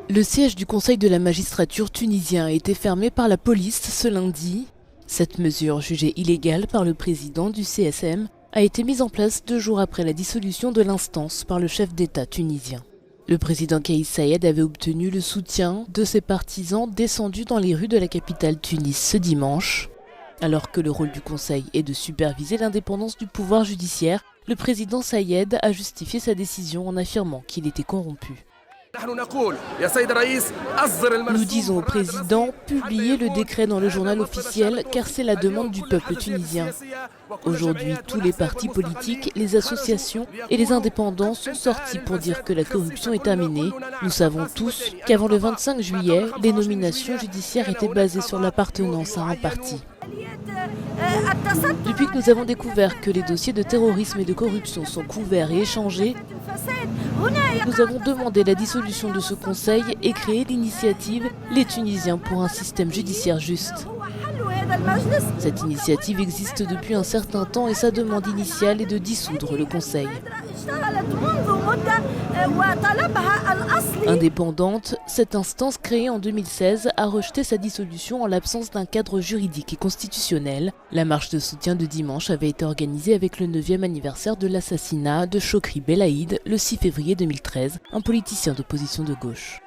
Le siège du Conseil de la magistrature tunisien a été fermé par la police ce lundi. Cette mesure, jugée illégale par le président du CSM, a été mise en place 2 jours après la dissolution de l'instance par le chef d'État tunisien. Le président Kais Saied avait obtenu le soutien de ses partisans descendus dans les rues de la capitale Tunis ce dimanche. Alors que le rôle du Conseil est de superviser l'indépendance du pouvoir judiciaire, le président Saied a justifié sa décision en affirmant qu'il était corrompu. Nous disons au président, publiez le décret dans le journal officiel car c'est la demande du peuple tunisien. Aujourd'hui, tous les partis politiques, les associations et les indépendants sont sortis pour dire que la corruption est terminée. Nous savons tous qu'avant le 25 juillet, les nominations judiciaires étaient basées sur l'appartenance à un parti. Depuis que nous avons découvert que les dossiers de terrorisme et de corruption sont couverts et échangés, nous avons demandé la dissolution de ce conseil et créé l'initiative Les Tunisiens pour un système judiciaire juste. Cette initiative existe depuis un certain temps et sa demande initiale est de dissoudre le conseil. Indépendante, cette instance créée en 2016 a rejeté sa dissolution en l'absence d'un cadre juridique et constitutionnel. La marche de soutien de dimanche avait été organisée avec le 9e anniversaire de l'assassinat de Chokri Belaïd le 6 février 2013, un politicien d'opposition de gauche.